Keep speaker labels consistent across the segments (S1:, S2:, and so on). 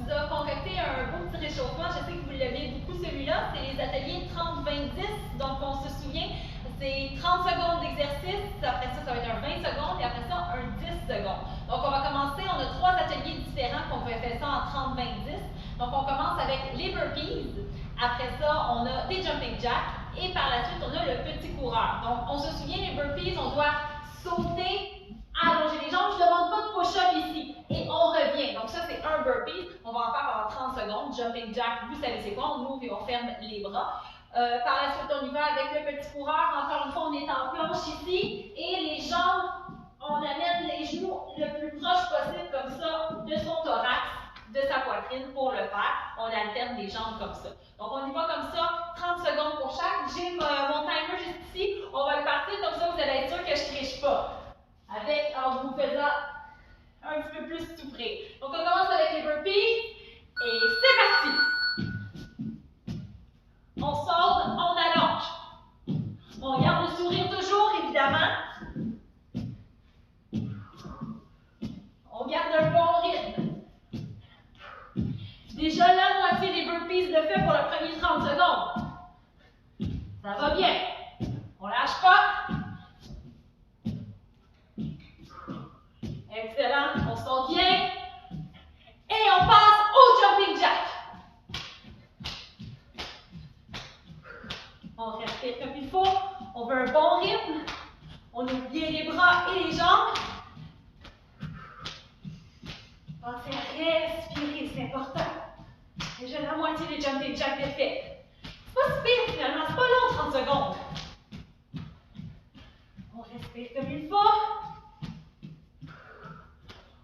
S1: vous a concocté un beau petit réchauffement. Je sais que vous l'aimez beaucoup celui-là. C'est les ateliers 30-20-10. Donc, on se souvient, c'est 30 secondes d'exercice. Après ça, ça va être un 20 secondes. Et après ça, un 10 secondes. Donc, on va commencer. On a 3 ateliers différents qu'on peut faire ça en 30-20-10. Donc, on commence avec les burpees. Après ça, on a des jumping jacks. Et par la suite, on a le petit coureur. Donc, on se souvient, les burpees, on doit sauter, allonger les jambes. Je ne demande pas de push-up ici. Et on revient. Donc, ça, c'est un burpee. On va en faire pendant 30 secondes. Jumping jack, vous savez c'est quoi. On ouvre et on ferme les bras. Par la suite, on y va avec le petit coureur. Encore une fois, on est en planche ici. Et les jambes, on amène les genoux le plus proche possible, comme ça, de son thorax, de sa poitrine pour le faire. On alterne les jambes comme ça. Donc, on y va comme ça, 30 secondes pour chaque. J'ai mon timer juste ici. On va le partir comme ça, vous allez être sûr que je ne triche pas. En vous faisant un petit peu plus souffrir. Donc, on commence avec les burpees. Et c'est parti! On saute, on allonge. On garde le sourire toujours, évidemment. On garde un bon rythme. Déjà la moitié des burpees de fait pour le premier 30 secondes. Ça va bien. On lâche pas. Excellent. On saute bien. Et on passe au jumping jack. On respire comme il faut. On veut un bon rythme. On ouvre bien les bras et les jambes. Pensez à respirer, c'est important. Déjà la moitié des jumping jacks de fait. C'est pas si pire finalement, c'est pas long 30 secondes. On respire comme il faut.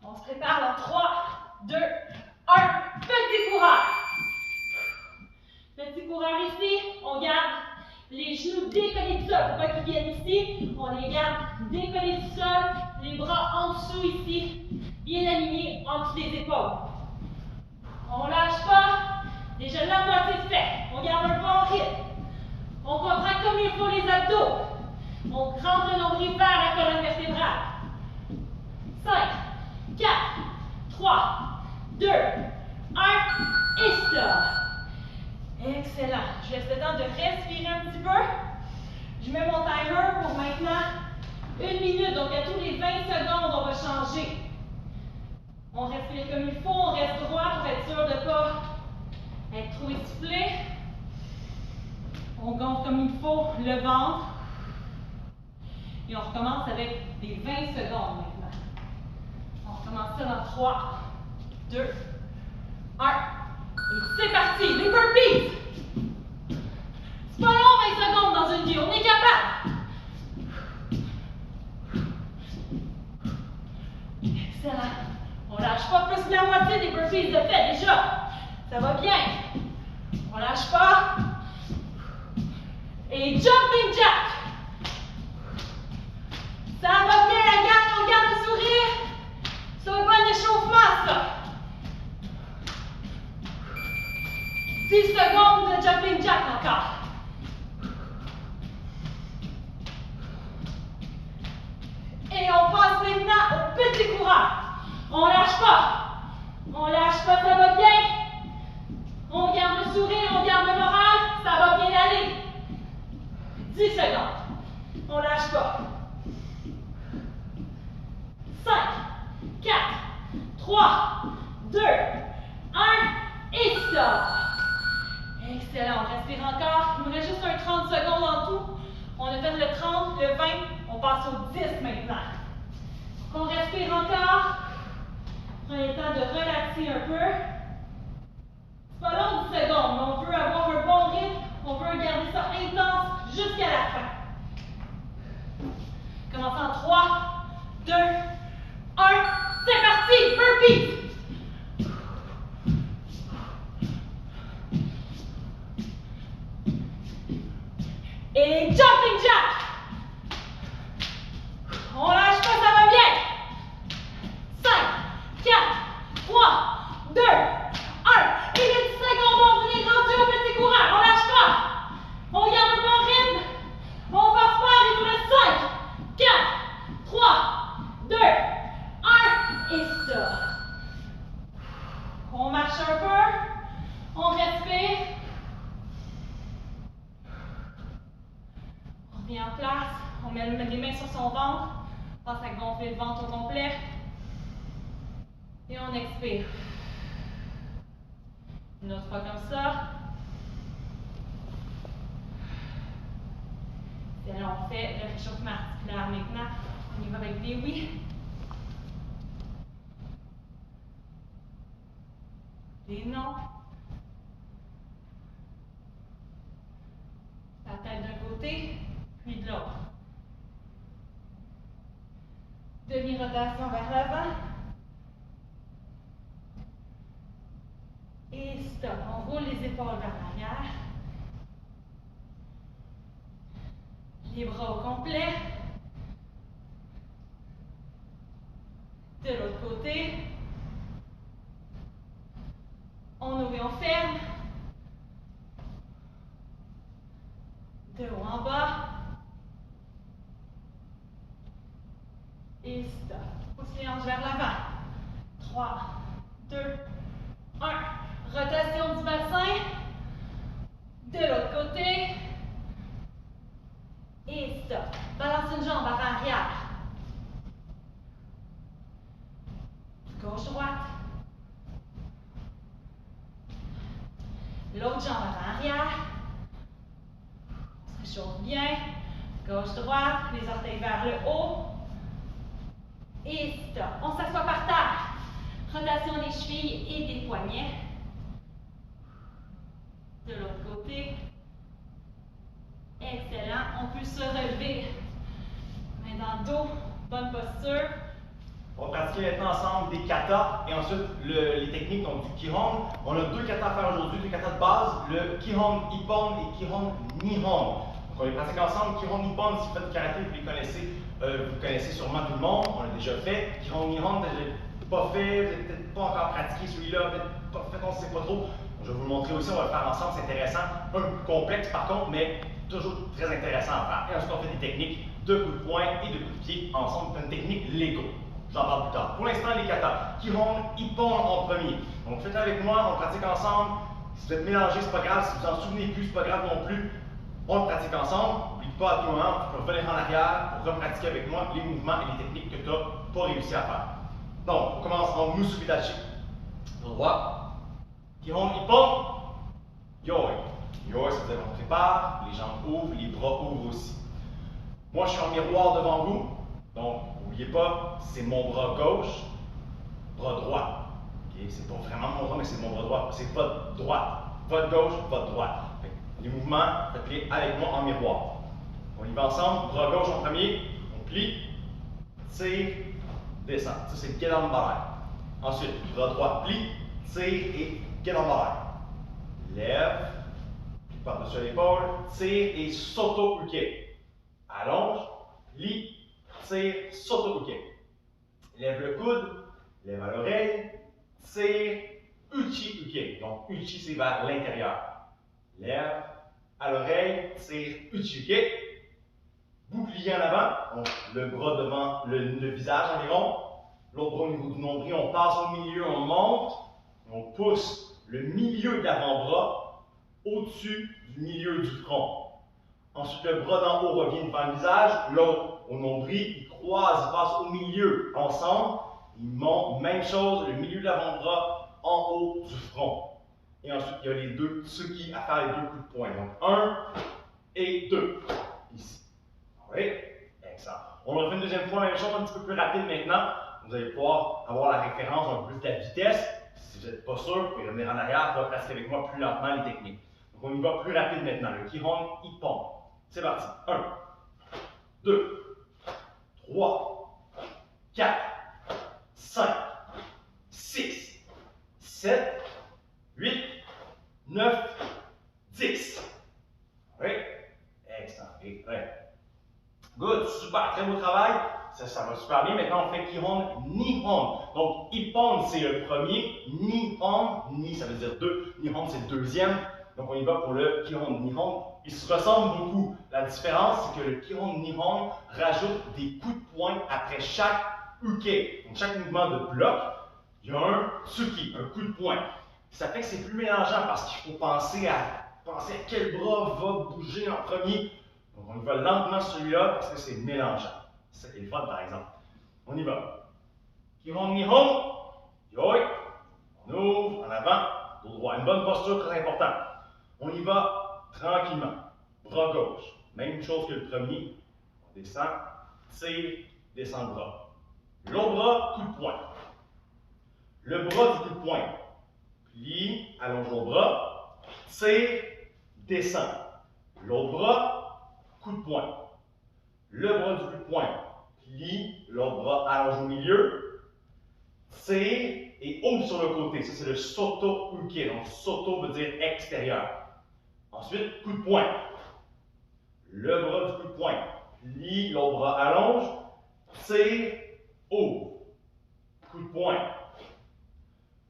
S1: On se prépare dans 3, 2, 1. Petit coureur. Petit coureur ici, on garde les genoux décollés du sol. Il ne faut pas qu'ils viennent ici. On les garde décollés du sol. Les bras en dessous ici, bien alignés en dessous des épaules. On ne lâche pas. Déjà la moitié de fait. On garde un bon rythme. On contracte comme il faut les abdos. On rentre le nombril vers la colonne vertébrale. 5, 4, 3, 2, 1 et stop. Excellent. Je laisse le temps de respirer un petit peu. Je mets mon timer pour maintenant 1 minute. Donc, à tous les 20 secondes, on va changer. On respire comme il faut. On reste droit pour être sûr de ne pas être trop essoufflé. On gonfle comme il faut le ventre. Et on recommence avec des 20 secondes maintenant. On recommence ça dans 3, 2, 1. Et c'est parti, les burpees. C'est pas long 20 secondes dans une vie, on est capable. Excellent. On lâche pas plus que la moitié des burpees de fait déjà. Ça va bien. On lâche pas. Et jumping jack. Ça va bien la gang, on garde le sourire. C'est un bon échauffement ça. 10 secondes de jumping jack encore. Et on passe maintenant au petit coureur. On lâche pas. On lâche pas, ça va bien. On garde le sourire, on garde le moral, ça va bien aller. 10 secondes. On lâche pas. 5, 4, 3, 2, 1 et stop. Excellent, on respire encore. Il nous reste juste un 30 secondes en tout. On a fait le 30, le 20, on passe au 10 maintenant. Donc on respire encore. Prenez le temps de relaxer un peu. C'est pas long 10 secondes, mais on veut avoir un bon rythme. On veut garder ça intense jusqu'à la fin. Commençons en 3, 2, 1. C'est parti! Burpees! Et jumping jack. On lâche pas, ça va bien. son ventre. Pense à gonfler le ventre au complet. Et on expire. Une autre fois comme ça. Et là, on fait le réchauffement articulaire maintenant. On y va avec des oui. Des non. La tête d'un côté, puis de l'autre. Demi-rotation vers l'avant. Et stop. On roule les épaules vers l'arrière. Les bras au complet. De l'autre côté. On ouvre et on ferme. De haut en bas. Et stop. Pousse les hanches vers l'avant. 3, 2, 1. Rotation du bassin. De l'autre côté. Et stop. Balance une jambe avant-arrière. Gauche-droite. L'autre jambe avant-arrière. On se réchauffe bien. Gauche-droite. Les orteils vers le haut. Et stop. On s'assoit par terre. Rotation des chevilles et des poignets. De l'autre côté. Excellent. On peut se relever. Main dans le dos. Bonne posture.
S2: On va pratiquer maintenant ensemble des katas et ensuite les techniques donc, du Kihon. On a 2 katas à faire aujourd'hui, 2 katas de base, le Kihon Ippon et Kihon Nihon. Donc on les pratique ensemble. Kihon Ippon, si vous faites du karaté, vous connaissez sûrement tout le monde, on l'a déjà fait. Kihon Nihon, vous n'avez pas fait, vous n'avez peut-être pas encore pratiqué celui-là, peut-être pas fait, on ne sait pas trop. Je vais vous le montrer aussi, on va le faire ensemble, c'est intéressant. Un peu plus complexe par contre, mais toujours très intéressant à faire. Et ensuite on fait des techniques de coups de poing et de coups de pied ensemble, une technique Lego. J'en parle plus tard. Pour l'instant, les katas. Kihon Ippon en premier. Donc faites avec moi, on pratique ensemble. Si vous êtes mélangé, c'est pas grave. Si vous en souvenez plus, c'est pas grave non plus. On le pratique ensemble. N'oublie pas à tout moment, tu peux revenir en arrière pour repratiquer avec moi les mouvements et les techniques que tu n'as pas réussi à faire. Donc, on commence en Musubidachi. Droit. Kihon Ippon. Yoi. Yoi, ça veut dire qu'on prépare, les jambes ouvrent, les bras ouvrent aussi. Moi, je suis en miroir devant vous. Donc, n'oubliez pas, c'est mon bras gauche, bras droit. Okay? C'est pas vraiment mon bras, mais c'est mon bras droit. C'est votre droite. Votre gauche, votre droite. Les mouvements, faites-les avec moi en miroir. On y va ensemble. Bras gauche en premier. On plie, tire, descend. Ça, c'est Gedan Barai. Ensuite, bras droit plie, tire et Gedan Barai. Lève, plie par-dessus l'épaule, tire et soto-uke. Allonge, plie, tire, soto-uke. Lève le coude, lève à l'oreille, tire, uchi-uke. Donc, uchi, c'est vers l'intérieur. Lève à l'oreille, tire, uchi-uke. Bouclier en avant, donc le bras devant le visage environ. L'autre bras au niveau du nombril, on passe au milieu, on monte. On pousse le milieu de l'avant-bras au-dessus du milieu du front. Ensuite, le bras d'en haut revient devant le visage, l'autre au nombril, il croise, il passe au milieu, ensemble, il monte, même chose, le milieu de l'avant-bras en haut du front. Et ensuite, il y a les deux tsuki à faire les 2 coups de poing. Donc, 1 et 2, ici. Oui, excellent. On refait une deuxième fois, même chose, un petit peu plus rapide maintenant. Vous allez pouvoir avoir la référence un peu plus de la vitesse. Si vous n'êtes pas sûr, vous pouvez revenir en arrière, vous allez pratiquer avec moi plus lentement les techniques. Donc, on y va plus rapide maintenant, le Kihon Ippon. C'est parti. 1, 2, 3, 4, 5, 6, 7, 8, 9, 10. Oui, excellent. Et prêt. Good, super, très beau travail. Ça va super bien. Maintenant, on fait Kihon Nihon. Donc, Ippon, c'est le premier. Nihon, Ni, ça veut dire 2. Nihon, c'est le deuxième. Donc, on y va pour le Kihon Nihon. Ils se ressemblent beaucoup. La différence, c'est que le Kihon Nihon rajoute des coups de poing après chaque uke. Donc, chaque mouvement de bloc, il y a un tsuki, un coup de poing. Ça fait que c'est plus mélangeant parce qu'il faut penser à quel bras va bouger en premier. Donc, on y va lentement celui-là parce que c'est mélangeant. C'est le fun, par exemple. On y va. Kihon Nihon. Yoi. On ouvre en avant, dos droit. Une bonne posture, très important. On y va tranquillement. Bras gauche. Même chose que le premier. On descend, tire, descend le bras. L'autre bras, coup de poing. Le bras du coup de poing. Plie, allonge l'autre bras, tire, descend. L'autre bras, coup de poing. Le bras du coup de poing. Plie, l'autre bras allonge au milieu, tire et ouvre sur le côté. Ça, c'est le soto uke. Donc, soto veut dire extérieur. Ensuite, coup de poing. Le bras du coup de poing. Plie, l'autre bras allonge, tire, ouvre. Coup de poing.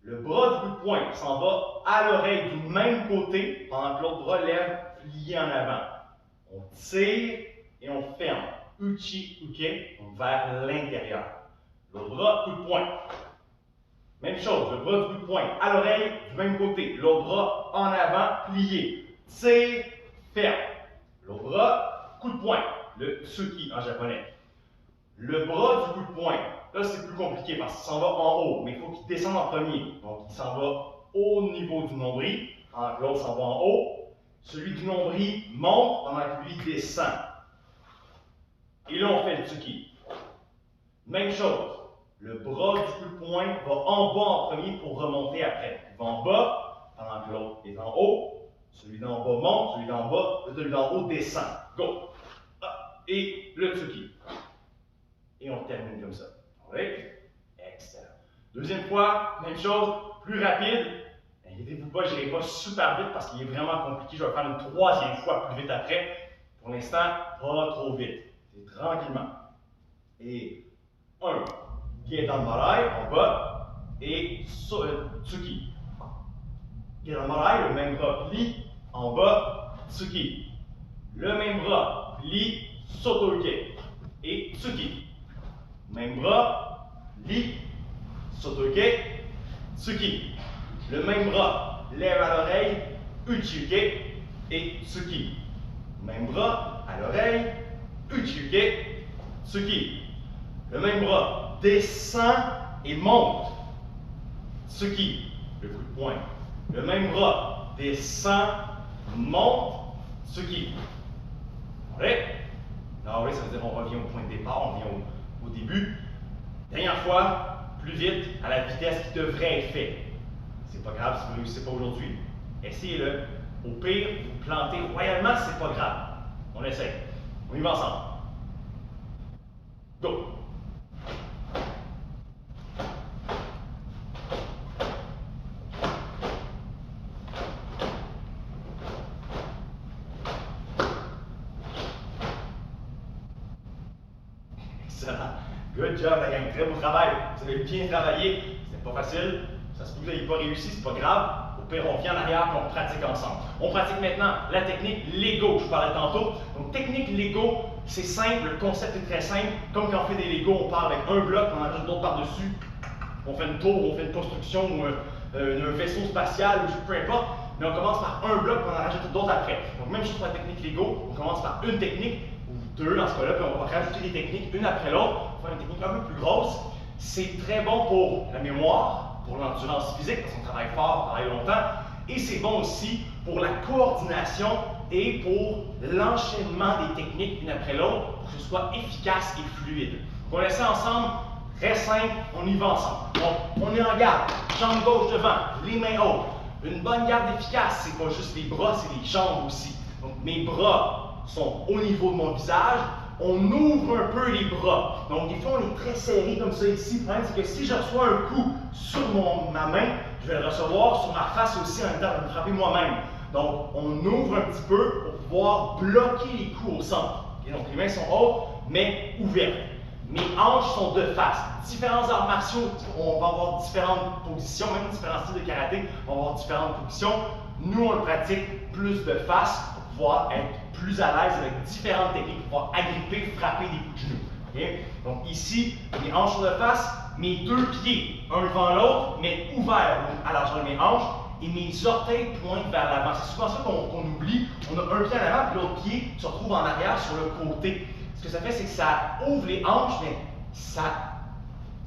S2: Le bras du coup de poing s'en va à l'oreille du même côté pendant que l'autre bras lève plié en avant. On tire et on ferme. Uchi uke, donc vers l'intérieur. L'autre bras, coup de poing. Même chose, le bras du coup de poing à l'oreille du même côté. L'autre bras en avant, plié. Tire, ferme. L'autre bras, coup de poing. Le tsuki en japonais. Le bras du coup de poing, là c'est plus compliqué parce qu'il s'en va en haut, mais il faut qu'il descende en premier. Donc il s'en va au niveau du nombril, pendant que l'autre s'en va en haut. Celui du nombril monte pendant que lui descend. Et là on fait le tsuki. Même chose, le bras du coup de poing va en bas en premier pour remonter après. Il va en bas pendant que l'autre est en haut. Celui d'en bas monte, celui d'en bas, celui d'en haut descend. Go! Et le tsuki. Et on termine comme ça. Alright? Excellent. Deuxième fois, même chose, plus rapide. Inquiétez-vous pas, je n'irai pas super vite parce qu'il est vraiment compliqué. Je vais faire une troisième fois plus vite après. Pour l'instant, pas trop vite. C'est tranquillement. Et 1. Gedan Marai en bas. Et Tsuki. Gedan Marai, le même bras plie en bas. Tsuki. Le même bras plie, Soto-uke. Et Tsuki. Même bras, plie, Soto-uke, Tsuki. Le même bras, lève à l'oreille, Uchi-uke et Tsuki. Même bras, à l'oreille, Uchi-uke, Tsuki. Le même bras, descend et monte, Tsuki. Le coup de poing. Le même bras, descend, monte, Tsuki. Alright? Ah oui, ça veut dire qu'on revient au point de départ, on revient au début. Dernière fois, plus vite, à la vitesse qui devrait être faite. C'est pas grave si vous ne réussissez pas aujourd'hui. Essayez-le. Au pire, vous plantez royalement, c'est pas grave. On essaye. On y va ensemble. Go! Excellent. Good job, la gang. Très beau travail. Vous avez bien travaillé. C'était pas facile. Ça se peut que vous n'ayez pas réussi, c'est pas grave. Au pire, on vient en arrière et on pratique ensemble. On pratique maintenant la technique Lego, je vous parlais tantôt. Donc, technique Lego, c'est simple, le concept est très simple. Comme quand on fait des Lego, on part avec un bloc, on en rajoute d'autres par-dessus. On fait une tour, on fait une construction ou un vaisseau spatial ou peu importe. Mais on commence par un bloc et on en rajoute d'autres après. Donc, même chose pour la technique Lego, on commence par une technique ou deux dans ce cas-là, puis on va rajouter des techniques une après l'autre. On va faire une technique un peu plus grosse. C'est très bon pour la mémoire, pour l'endurance physique, parce qu'on travaille fort, on travaille longtemps. Et c'est bon aussi pour la coordination et pour l'enchaînement des techniques une après l'autre pour que ce soit efficace et fluide. Donc, on laisse ça ensemble, très simple, on y va ensemble. Donc, on est en garde, jambe gauche devant, les mains hautes. Une bonne garde efficace, c'est pas juste les bras, c'est les jambes aussi. Donc, mes bras sont au niveau de mon visage. On ouvre un peu les bras. Donc, des fois, on est très serré comme ça ici. Le problème, c'est que si je reçois un coup sur ma main, je vais le recevoir sur ma face aussi en même temps, je vais me frapper moi-même. Donc, on ouvre un petit peu pour pouvoir bloquer les coups au centre. Et donc, les mains sont hautes, mais ouvertes. Mes hanches sont de face. Différents arts martiaux, on va avoir différentes positions, même différents styles de karaté, on va avoir différentes positions. Nous, on le pratique plus de face pour pouvoir être plus à l'aise avec différentes techniques pour pouvoir agripper, frapper des coups de genoux. Okay? Donc ici, mes hanches sont de face, mes deux pieds, un devant l'autre, mais ouverts à la largeur de mes hanches, et mes orteils pointent vers l'avant. C'est souvent ça qu'on oublie. On a un pied en avant, puis l'autre pied se retrouve en arrière sur le côté. Ce que ça fait, c'est que ça ouvre les hanches, mais ça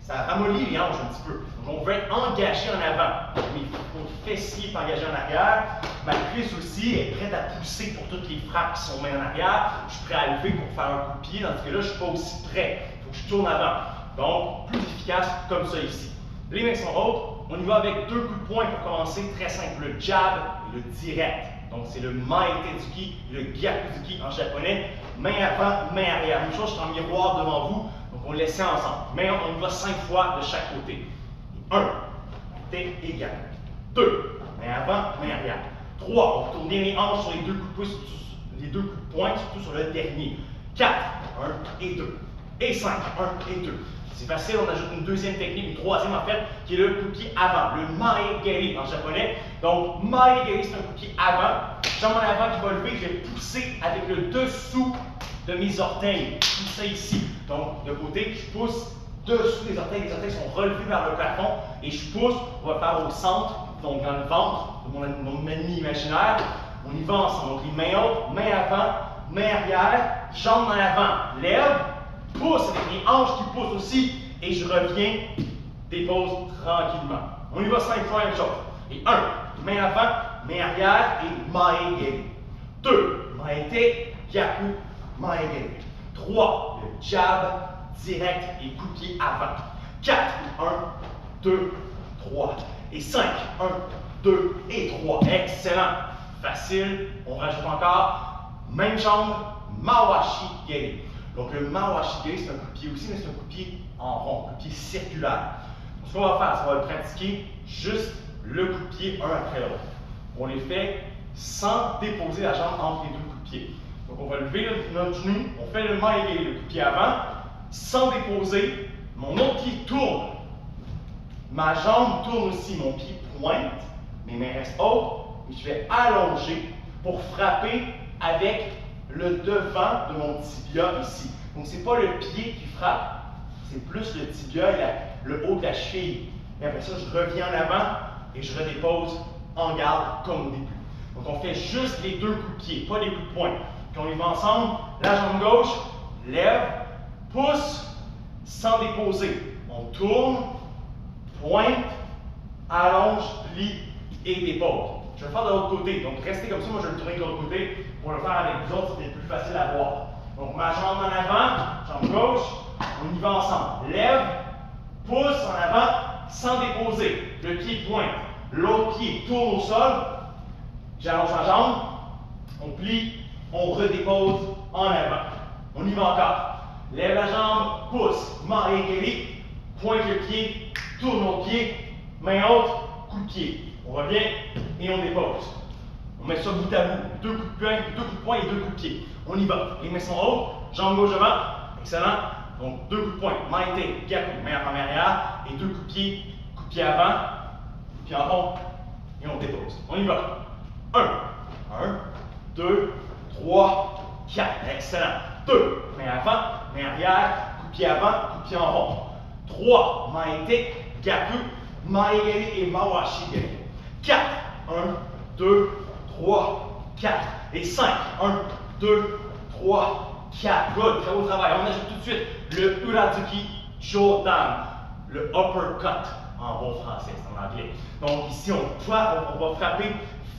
S2: ramollit les hanches un petit peu. Donc, on veut être engagé en avant. Mon fessier est engagé en arrière. Ma cuisse aussi est prête à pousser pour toutes les frappes qui sont mises en arrière. Je suis prêt à lever pour faire un coup de pied. Dans ce cas-là, je ne suis pas aussi prêt. Il faut que je tourne avant. Donc, plus efficace comme ça ici. Les mains sont hautes. On y va avec 2 coups de poing pour commencer. Très simple. Le jab et le direct. Donc, c'est le Maete-Zuki et le Gyaku-Zuki en japonais. Main avant, main arrière. Même chose, je suis en miroir devant vous. Donc, on laisse ensemble. Mais on y va 5 fois de chaque côté. 1, Maete et Gyaku. 2, main avant, main arrière. 3, on va tourner les hanches sur les 2 coups de poing, surtout sur le dernier. 4, 1 et 2. Et 5, 1 et 2. C'est facile, on ajoute une deuxième technique, une troisième en fait, qui est le coup de pied avant, le Mae-Geri en japonais. Donc, Mae-Geri, c'est un coup de pied avant. Jambe en avant qui va lever, je vais pousser avec le dessous de mes orteils. Tout ça ici. Donc, de côté, je pousse dessous les orteils sont relevés vers le plafond et je pousse, on va faire au centre, donc dans le ventre de mon ennemi imaginaire. On y va ensemble. Donc, les mains hautes, main avant, main arrière, jambes en avant, lève. Pousse avec les hanches qui poussent aussi et je reviens, dépose tranquillement. On y va 5 fois la même chose. Et 1, main avant, main arrière et Mae-Geri. 2, Maete, Gyaku, Mae-Geri. 3, le jab, direct et coup de pied avant. 4, 1, 2, 3. Et 5, 1, 2 et 3. Excellent. Facile. On rajoute encore. Même jambe, Mawashi-Geri. Donc, le Mawashi-Geri, c'est un coup de pied aussi, mais c'est un coup de pied en rond, un coup de pied circulaire. Donc, ce qu'on va faire, c'est qu'on va le pratiquer juste le coup de pied un après l'autre. On les fait sans déposer la jambe entre les 2 coups de pied. Donc, on va lever notre genou, on fait le Mae-Geri, le coup de pied avant, sans déposer. Mon autre pied tourne. Ma jambe tourne aussi, mon pied pointe, mes mains restent hautes, et je vais allonger pour frapper avec le devant de mon tibia ici. Donc, ce n'est pas le pied qui frappe, c'est plus le tibia et le haut de la cheville. Et après ça, je reviens en avant et je redépose en garde comme au début. Donc, on fait juste les 2 coups de pied, pas les coups de poing. Puis on y va ensemble. La jambe gauche, lève, pousse, sans déposer. On tourne, pointe, allonge, plie et dépose. Je vais le faire de l'autre côté. Donc, restez comme ça. Moi, je vais le tourner de l'autre côté. Pour le faire avec vous autres, c'est plus facile à voir. Donc, ma jambe en avant, jambe gauche. On y va ensemble. Lève, pousse en avant, sans déposer. Le pied pointe. L'autre pied tourne au sol. J'allonge ma jambe. On plie, on redépose en avant. On y va encore. Lève la jambe, pousse. Mae-Geri, pointe le pied, tourne mon pied, main haute, coup de pied. On revient et on dépose. On met ça bout à bout. 2 coups de poing et 2 coups de pied. On y va. Les mains sont hautes, jambes gauche devant. Excellent. Donc 2 coups de poing. Maete, Gyaku, main avant, main arrière. Et 2 coups de pied avant, coup de pied en rond. Et on dépose. On y va. 1, 2, 3, 4. Excellent. 2, main avant, main arrière, coup de pied avant, coup de pied en rond. 3, Maete, Gyaku, Mae-Geri et Mawashi-Geri. 4, 1, 2, 3, 4. Et 5, 1, 2, 3, 4. Good, très beau travail. On ajoute tout de suite le Urazuki Jodan, le uppercut en bon français, c'est en anglais. Donc ici, on va frapper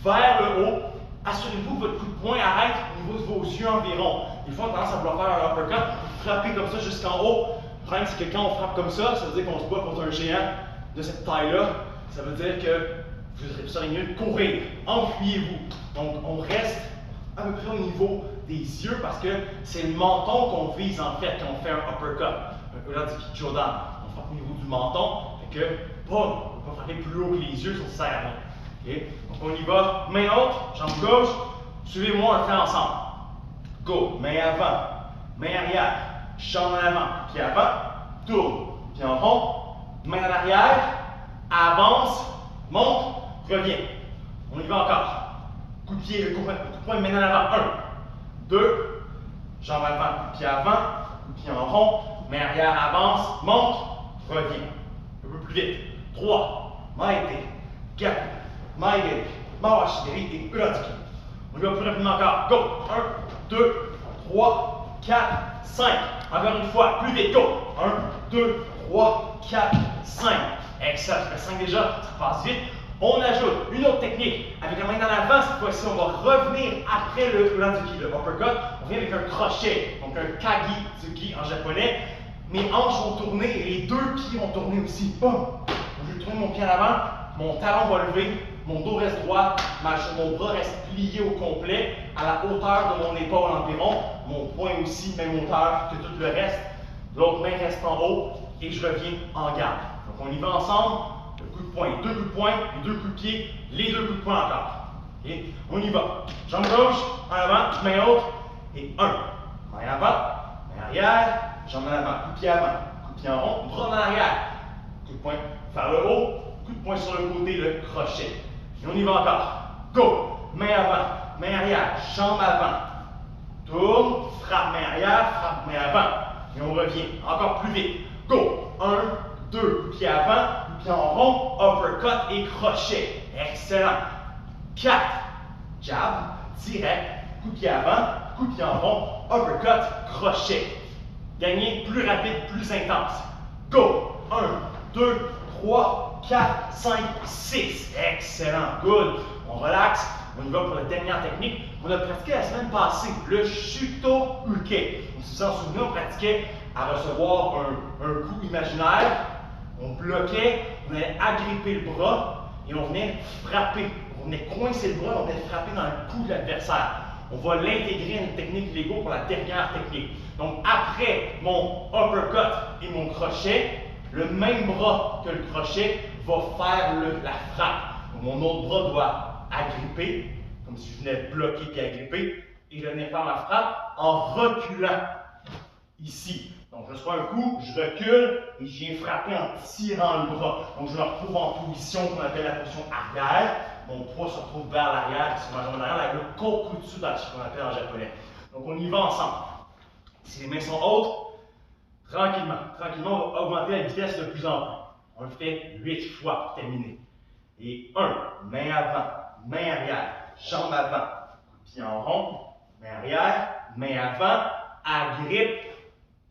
S2: vers le haut. Assurez-vous que votre coup de poing arrête au niveau de vos yeux environ. Des fois, on a tendance à vouloir faire un uppercut, frapper comme ça jusqu'en haut. Le problème, c'est que quand on frappe comme ça veut dire qu'on se bat contre un géant de cette taille-là. Ça veut dire que vous serez mieux de courir. Enfuyez-vous. Donc, on reste à peu près au niveau des yeux parce que c'est le menton qu'on vise en fait quand on fait un uppercut. Un Urazuki Jodan. On frappe au niveau du menton. Fait que, on ne peut pas frapper plus haut que les yeux, ça sert à rien. Okay? Donc, on y va. Main haute, jambe gauche. Suivez-moi, on le fait ensemble. Go. Main avant, main arrière. Jambe en avant, pied avant. Tourne, pied en rond. Main en arrière. Avance, monte, reviens. On y va encore. Coup de pied, coup de poing, main en avant. 1, 2, jambe avant, coup de pied avant, coup de pied en rond, main arrière, avance, monte, reviens. Un peu plus vite. 3, Maete, Gyaku, Mae-Geri, Mawashi-Geri et Urazuki. On y va plus rapidement encore. Go! 1, 2, 3, 4, 5. Encore une fois, plus vite, go. 1, 2, 3, 4, 5. Excellent, ça fait 5 déjà, ça passe vite. On ajoute une autre technique avec la main dans l'avant. Cette fois-ci, on va revenir après le uranzuki, le uppercut. On vient avec un crochet, donc un kagizuki en japonais. Mes hanches vont tourner et les deux pieds vont tourner aussi. Boum! Je tourne mon pied en avant, mon talon va lever, mon dos reste droit, mon bras reste plié au complet, à la hauteur de mon épaule environ. Mon poing aussi, même hauteur que tout le reste. L'autre main reste en haut et je reviens en garde. Donc on y va ensemble. Le coup de poing, deux coups de poing, les deux coups de pied, les deux coups de poing encore. Okay? On y va. Jambe gauche, en avant, main haute, et 1. Main avant, main arrière, jambe en avant, coup de pied avant, coup de pied en rond, bras en arrière. Coup de poing vers le haut, coup de poing sur le côté, le crochet. Et on y va encore. Go! Main avant, main arrière, jambe avant. Tourne, frappe main arrière, frappe main avant. Et on revient. Encore plus vite. Go! 1, 2, coup de pied avant, coup de pied en rond, uppercut et crochet. Excellent. 4. Jab, direct, coup de pied avant, coup de pied en rond, uppercut, crochet. Gagnez plus rapide, plus intense. Go! 1, 2, 3, 4, 5, 6. Excellent. Good. On relaxe. On y va pour la dernière technique qu'on a pratiqué la semaine passée, le Shuto Uke. Si vous en souvenez, on pratiquait à recevoir un coup imaginaire. On bloquait, on allait agripper le bras et on venait frapper. On venait coincer le bras, on venait frapper dans le cou de l'adversaire. On va l'intégrer à une technique Lego pour la dernière technique. Donc après mon uppercut et mon crochet, le même bras que le crochet va faire la frappe. Donc, mon autre bras doit agripper, comme si je venais bloquer et agripper, et je venais faire ma frappe en reculant ici. Donc je reçois un coup, je recule et je viens frapper en tirant le bras. Donc je me retrouve en position qu'on appelle la position arrière. Mon poids se retrouve vers l'arrière, sur ma jambe en arrière, avec le kokutsu dachi qu'on appelle en japonais. Donc on y va ensemble. Si les mains sont hautes, tranquillement, on va augmenter la vitesse de plus en plus. On le fait 8 fois pour terminer. Et 1, main avant, main arrière, jambe avant, coup de pied en rond, main arrière, main avant, agrippe,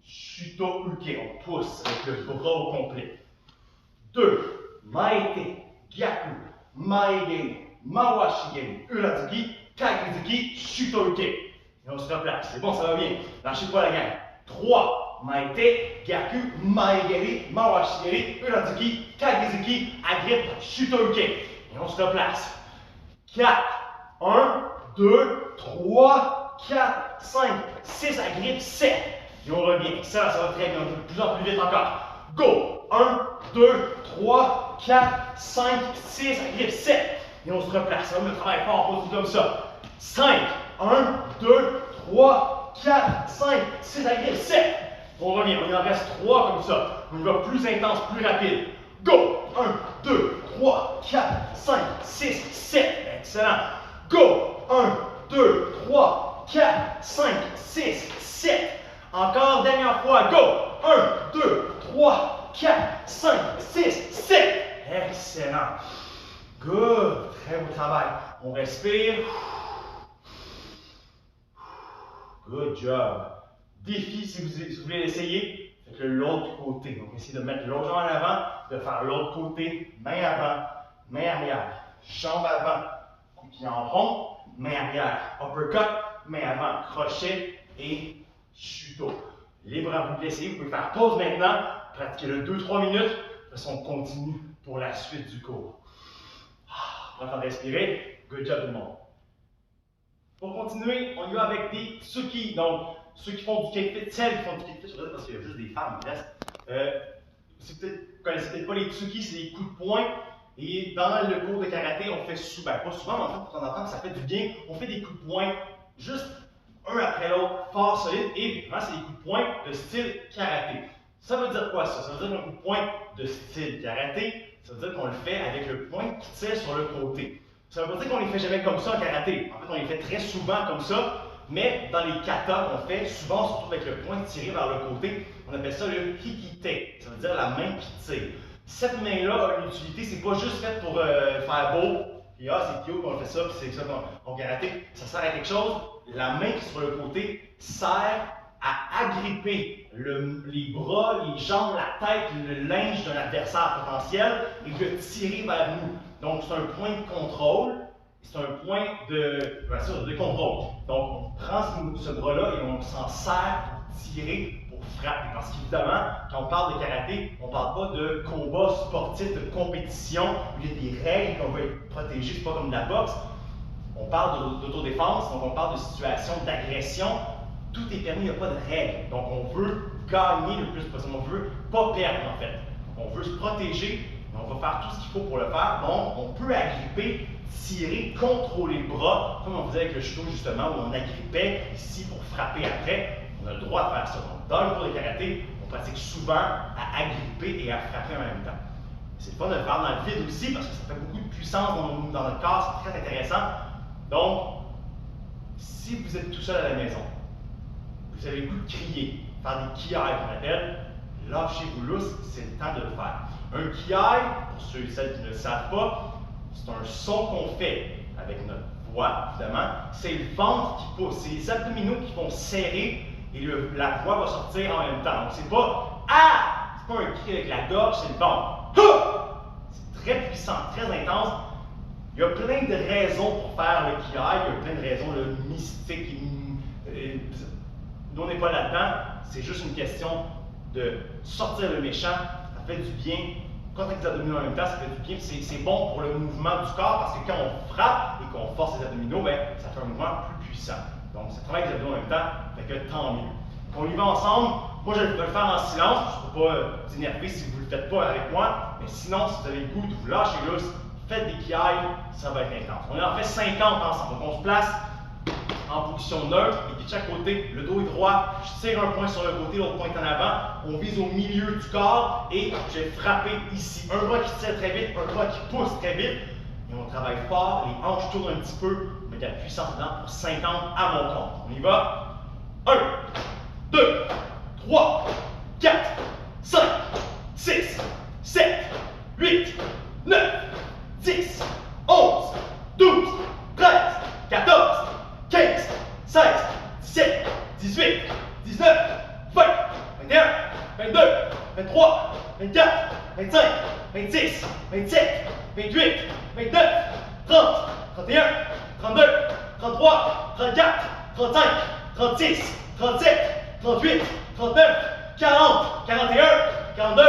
S2: Shuto Uke, on pousse avec le bras au complet. 2, Maete, Gyaku, Maegeri, Mawashigeri, Urazuki, Kagezuki, Shuto Uke. Et on se replace. C'est bon, ça va bien. Lâchez pas la gang. 3, Maete, Gyaku, Maegeri, Mawashigeri, Urazuki, Kagezuki, agrippe, Shuto Uke. Et on se replace. 4, 1, 2, 3, 4, 5, 6, agrippe, 7. Et on revient. Ça va très bien. On va de plus en plus vite encore. Go! 1, 2, 3, 4, 5, 6, agrippe 7. Et on se replace. On va travailler fort. On continue comme ça. 5, 1, 2, 3, 4, 5, 6, agrippe 7. On revient. On y en reste 3 comme ça. On y va plus intense, plus rapide. Go! 1, 2, 3, 4, 5, 6, 7. Excellent. Go! 1, 2, 3, 4, 5, 6, 7. Encore, dernière fois, go! 1, 2, 3, 4, 5, 6, 7. Excellent. Good. Très beau travail. On respire. Good job. Défi, si vous voulez l'essayer, faites l'autre côté. Donc, essayez de mettre l'autre jambe en avant, de faire l'autre côté, main avant, main arrière, jambe avant, coup de pied en rond, main arrière, uppercut, main avant, crochet et Shuto. Libre à vous de l'essayer. Vous pouvez faire pause maintenant, pratiquez-le 2-3 minutes. De toute façon, on continue pour la suite du cours. Prenez le temps de respirer. Good job tout le monde. Pour continuer, on y va avec des tsuki. Donc, ceux qui font du cake fit, celles qui font du cake fit, je vais dire parce qu'il y a juste des femmes qui restent. Vous connaissez peut-être pas les tsuki, c'est des coups de poing. Et dans le cours de karaté, on fait souvent, pas souvent, mais en fait, pour temps en temps, ça fait du bien. On fait des coups de poing juste un après l'autre, fort, solide, et vraiment, c'est des coups de poing de style karaté. Ça veut dire quoi ça? Ça veut dire un coup de poing de style karaté, ça veut dire qu'on le fait avec le poing qui tire sur le côté. Ça veut pas dire qu'on les fait jamais comme ça en karaté. En fait, on les fait très souvent comme ça, mais dans les katas qu'on fait, souvent on se retrouve avec le poing tiré vers le côté. On appelle ça le hikite, ça veut dire la main qui tire. Cette main-là a une utilité, c'est pas juste fait pour faire beau, et c'est cute qu'on fait ça, puis c'est ça qu'on karaté. Ça sert à quelque chose. La main qui est sur le côté sert à agripper les bras, les jambes, la tête, le linge d'un adversaire potentiel et de le tirer vers nous. Donc, c'est un point de contrôle, c'est un point de contrôle. Donc, on prend ce bras-là et on s'en sert pour tirer, pour frapper. Parce qu'évidemment, quand on parle de karaté, on ne parle pas de combat sportif, de compétition, où il y a des règles, qu'on va être protégé, c'est pas comme de la boxe. On parle d'autodéfense, donc on parle de situation d'agression. Tout est permis, il n'y a pas de règles. Donc on veut gagner le plus possible, on veut pas perdre en fait. On veut se protéger, mais on va faire tout ce qu'il faut pour le faire. Donc on peut agripper, tirer, contrôler le bras, comme on faisait avec le judo justement, où on agrippait ici pour frapper après. On a le droit de faire ça. Donc dans le cours de karaté, on pratique souvent à agripper et à frapper en même temps. C'est le fun de le faire dans le vide aussi parce que ça fait beaucoup de puissance dans notre corps, c'est très intéressant. Donc, si vous êtes tout seul à la maison, vous avez le goût de crier, faire des kiai qu'on appelle, lâchez-vous lousse, c'est le temps de le faire. Un kiai, pour ceux et celles qui ne le savent pas, c'est un son qu'on fait avec notre voix, évidemment. C'est le ventre qui pousse, c'est les abdominaux qui vont serrer et la voix va sortir en même temps. Donc, c'est pas « Ah !» c'est pas un cri avec la gorge, c'est le ventre. « C'est très puissant, très intense. Il y a plein de raisons pour faire le kiai, il y a plein de raisons, le mystique. Nous, on n'est pas là-dedans, c'est juste une question de sortir le méchant, ça fait du bien. Contracter les abdominaux en même temps, ça fait du bien, c'est bon pour le mouvement du corps parce que quand on frappe et qu'on force les abdominaux, ben, ça fait un mouvement plus puissant. Donc, ça travaille les abdominaux en même temps, fait que tant mieux. Donc, on y va ensemble. Moi, je vais le faire en silence, je ne vais pas vous énerver si vous ne le faites pas avec moi, mais sinon, si vous avez le goût de vous lâcher lousse, faites des kiai, ça va être intense. On en fait 50 ensemble. Donc on se place en position neutre et puis de chaque côté, le dos est droit, je tire un point sur le côté, l'autre point est en avant, on vise au milieu du corps et je vais frapper ici. Un bras qui tire très vite, un bras qui pousse très vite et on travaille fort, les hanches tournent un petit peu, on met de la puissance dedans pour 50 à mon compte. On y va. 1, 2, 3, 4, 5, 6, 7, 8, 9, 10, 11, 12, 13, 14, 15, 16, 17, 18, 19, 20, 21, 22, 23, 24, 25, 26, 27, 28, 29, 30, 31, 32, 33, 34, 35, 36, 37, 38, 39, 40, 41, 42,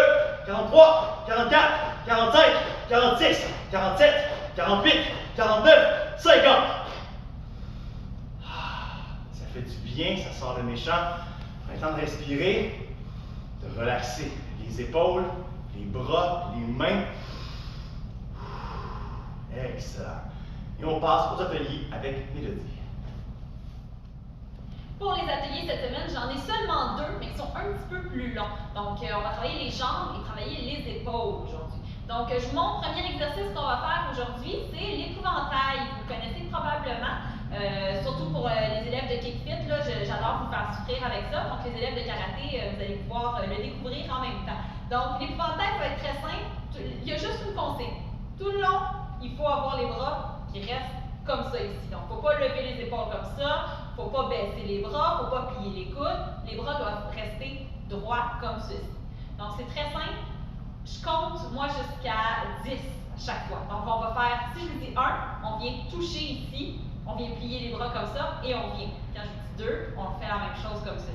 S2: 43, 44, 45, 46, 47, 48, 49, 50. Ça fait du bien, ça sort le méchant. On a le temps de respirer, de relaxer les épaules, les bras, les mains. Excellent. Et on passe aux ateliers avec Mélodie.
S3: Pour les ateliers cette semaine, j'en ai seulement 2, mais qui sont un petit peu plus longs. Donc, on va travailler les jambes et travailler les épaules aujourd'hui. Donc, mon premier exercice qu'on va faire aujourd'hui, c'est l'épouvantail. Vous le connaissez probablement, surtout pour les élèves de Kickfit. J'adore vous faire souffrir avec ça. Donc, les élèves de karaté, vous allez pouvoir le découvrir en même temps. Donc, l'épouvantail va être très simple. Il y a juste une consigne. Tout le long, il faut avoir les bras qui restent comme ça ici. Donc, il ne faut pas lever les épaules comme ça. Il ne faut pas baisser les bras, il ne faut pas plier les coudes. Les bras doivent rester droits comme ceci. Donc, c'est très simple. Je compte, moi, jusqu'à 10 à chaque fois. Donc, on va faire, si je vous dis 1, on vient toucher ici, on vient plier les bras comme ça, et on vient. Quand je vous dis 2, on fait la même chose comme ceci.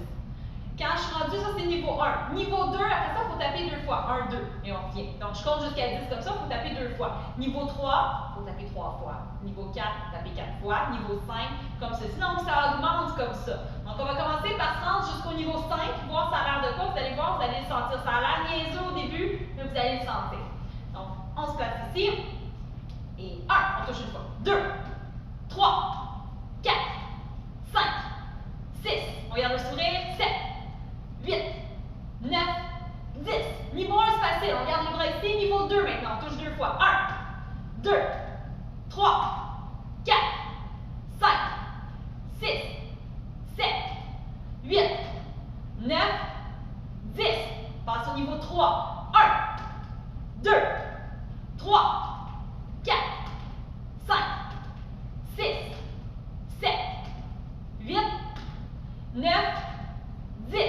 S3: Quand je suis rendue, ça c'est niveau 1. Niveau 2, après ça, il faut taper 2 fois. 1, 2, et on vient. Donc, je compte jusqu'à 10 comme ça, il faut taper 2 fois. Niveau 3, il faut taper 3 fois. Niveau 4, taper 4 fois. Niveau 5, comme ceci. Donc, ça augmente comme ça. Donc, on va commencer par se rendre jusqu'au niveau 5, voir ça a l'air de quoi. Vous allez voir, vous allez le sentir. Ça a l'air niaiseux au début, mais vous allez le sentir. Donc, on se place ici. Et 1, on touche une fois. 2, 3, 4, 5, 6. On regarde le sourire. 7. 8, 9, 10. Niveau 1, c'est facile. On regarde les bras ici. Niveau 2 maintenant. On touche 2 fois. 1, 2, 3, 4, 5, 6, 7, 8, 9, 10. Passe au niveau 3. 1, 2, 3, 4, 5, 6, 7, 8, 9, 10.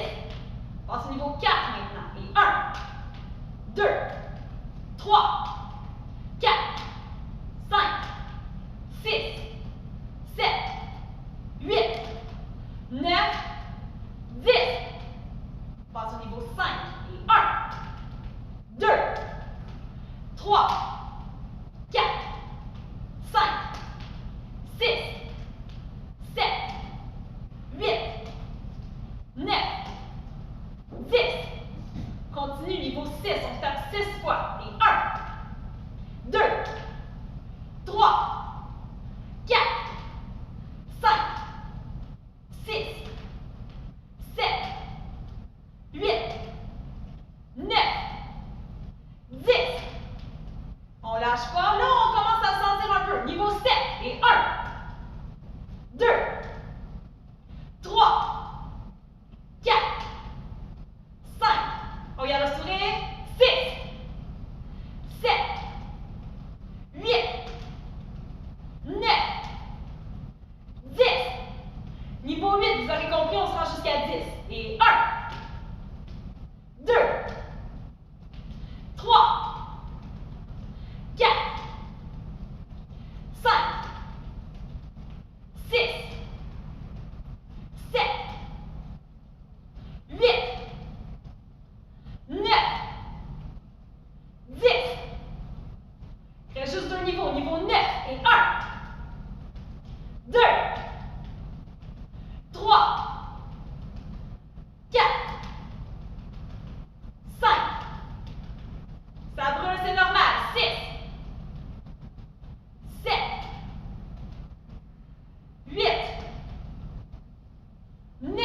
S1: juste 2 niveaux. Niveau 9 et 1, 2, 3, 4, 5. Ça brûle, c'est normal. 6, 7, 8, 9,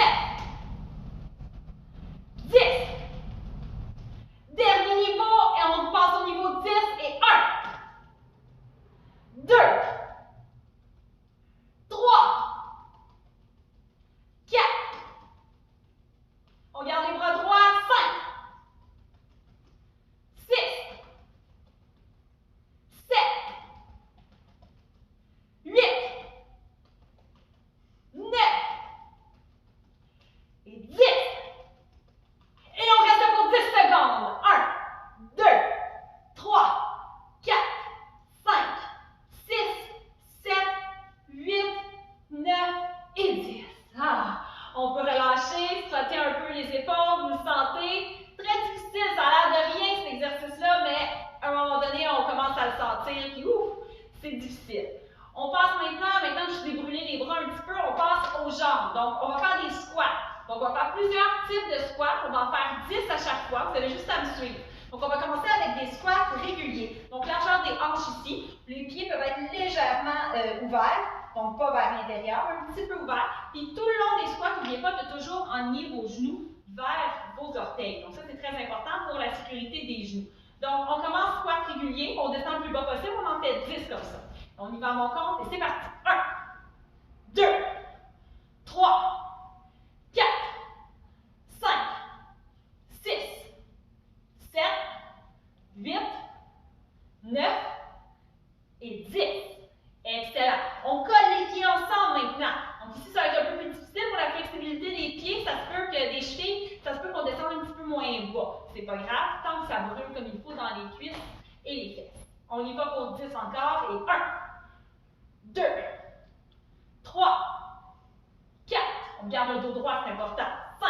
S1: 10. Dernier niveau, et on passe au niveau 10 et 1, 2, 3, 4. On garde les bras droits. 5, 6, 7, 8, 9 et 10. Et on reste pour 10 secondes. 1, 2, 3, 4, 5, 6, 7, 8, 9 et 10. Ah, on peut relâcher, frotter un peu les épaules, vous le sentez. Très difficile, ça a l'air de rien cet exercice-là, mais à un moment donné, on commence à le sentir, puis ouf, c'est difficile. On passe maintenant que je vous ai brûlé les bras un petit peu, on passe aux jambes. Donc, on va faire des squats. Donc, on va faire plusieurs types de squats. On va en faire 10 à chaque fois. Vous avez juste à me suivre. Donc, on va commencer avec des squats réguliers. Donc, largeur des hanches ici. Les pieds peuvent être légèrement ouverts. Donc, pas vers l'intérieur, un petit peu ouvert. Puis, tout le long des squats, n'oubliez pas de toujours enligner vos genoux vers vos orteils. Donc, ça, c'est très important pour la sécurité des genoux. Donc, on commence squat régulier. On descend le plus bas possible. On en fait 10 comme ça. On y va à mon compte et c'est parti. 1, 2, 3, 4, 5, 6, 7, 8, 9 et 10. Excellent. On colle les pieds ensemble maintenant. Donc ici, ça va être un peu plus difficile pour la flexibilité des pieds. Ça se peut que des chevilles, ça se peut qu'on descende un petit peu moins bas. C'est pas grave, tant que ça brûle comme il faut dans les cuisses et les fesses. On y va pour 10 encore et 1, 2, 3, 4. On garde le dos droit, c'est important. 5,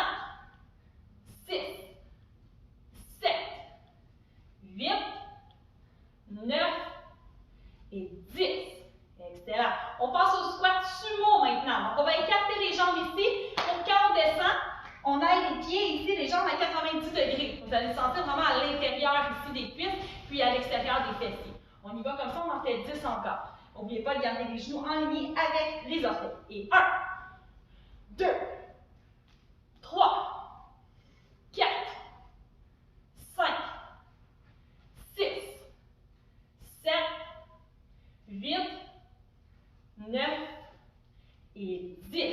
S1: 6, 7, 8, 9 et 10. Excellent. On passe au squat sumo maintenant. Donc, on va écarter les jambes ici. Pour quand on descend, on aille les pieds ici, les jambes à 90 degrés. Vous allez sentir vraiment à l'intérieur ici des cuisses, puis à l'extérieur des fessiers. On y va comme ça, on en fait 10 encore. N'oubliez pas de garder les genoux alignés avec les orteils. Et 1, 2, 3, 4, 5, 6, 7, 8, 9 et 10.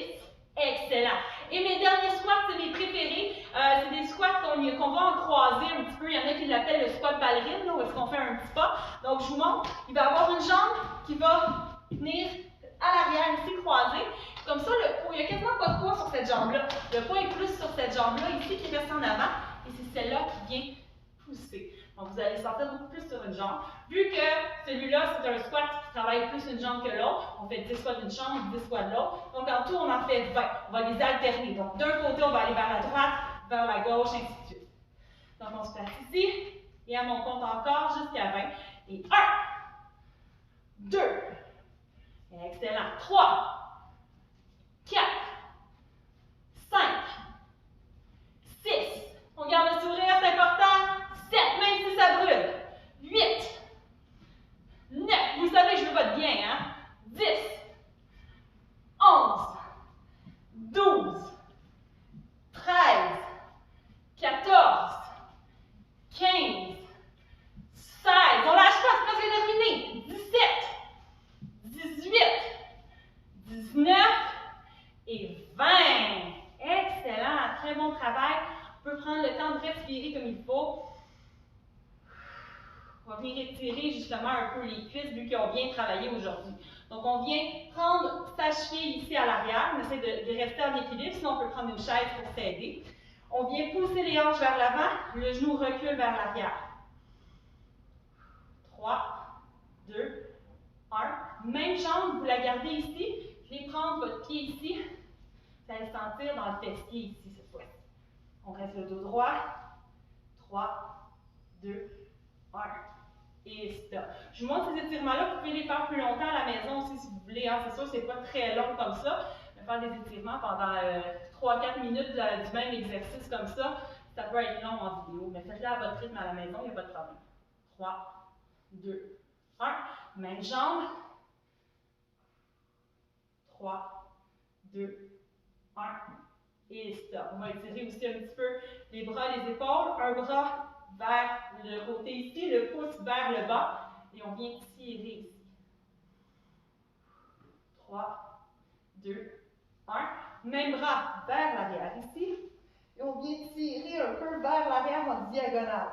S1: Excellent. Et mes derniers squats, c'est mes préférés. C'est des squats qu'on va en croiser un petit peu. Il y en a qui l'appellent le squat ballerine, là, où est-ce qu'on fait un petit pas. Donc, je vous montre. Il va y avoir une jambe qui va venir à l'arrière, ici, croisée. Comme ça, le poids, il n'y a quasiment pas de poids sur cette jambe-là. Le poids est plus sur cette jambe-là, ici, qui reste en avant. Et c'est celle-là qui vient pousser. Donc, vous allez sentir beaucoup plus sur une jambe. Vu que celui-là, c'est un squat qui travaille plus une jambe que l'autre, on fait 10 squats d'une jambe, 10 squats de l'autre. Donc, en tout, on en fait 20. On va les alterner. Donc, d'un côté, on va aller vers la droite, vers la gauche, ainsi de suite. Donc, on se place ici, et à mon compte encore, jusqu'à 20. Et 1, 2, excellent, 3, 4, 5, 6, on garde le sourire, c'est important, 7, même si ça brûle, 8, 9, vous savez que je veux votre bien, hein, 10, 11, 12, 13, 14, 15, 16, on lâche pas, c'est presque terminé, 17, 18, 19 et 20. Excellent, très bon travail. On peut prendre le temps de respirer comme il faut. On va venir étirer justement un peu les cuisses vu qu'on vient travailler aujourd'hui. Donc, on vient prendre sa cheville ici à l'arrière. On essaie de rester en équilibre, sinon on peut prendre une chaise pour s'aider. On vient pousser les hanches vers l'avant, le genou recule vers l'arrière. 3, 2, 1. Même jambe, vous la gardez ici. Je vais prendre votre pied ici. Vous allez sentir dans le fessier ici cette fois-ci. On reste le dos droit. 3, 2, 1. et stop. Je vous montre ces étirements-là, vous pouvez les faire plus longtemps à la maison aussi si vous voulez. Hein. C'est sûr, c'est pas très long comme ça. Mais faire des étirements pendant 3-4 minutes du même exercice comme ça peut être long en vidéo. Mais faites-le à votre rythme à la maison, il n'y a pas de problème. 3, 2, 1. Même jambe. 3, 2, 1. Et stop. On va étirer aussi un petit peu les bras, les épaules. Un bras vers le côté ici, le pouce vers le bas. Et on vient tirer ici. 3, 2, 1. Même bras vers l'arrière ici. Et on vient tirer un peu vers l'arrière en diagonale.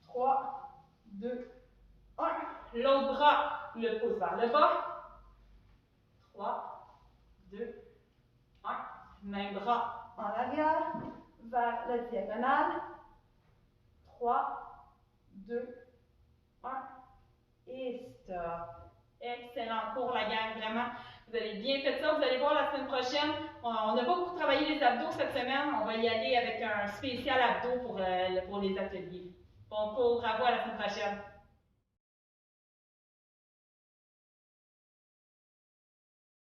S1: 3, 2, 1. L'autre bras, le pouce vers le bas. 3, 2, 1. Même bras en arrière, vers la diagonale. 3, 2, 1. Et stop. Excellent cours, la gang, vraiment. Vous avez bien fait ça. Vous allez voir la semaine prochaine. On n'a pas beaucoup travaillé les abdos cette semaine. On va y aller avec un spécial abdos pour les ateliers. Bon cours, bravo, à la semaine prochaine.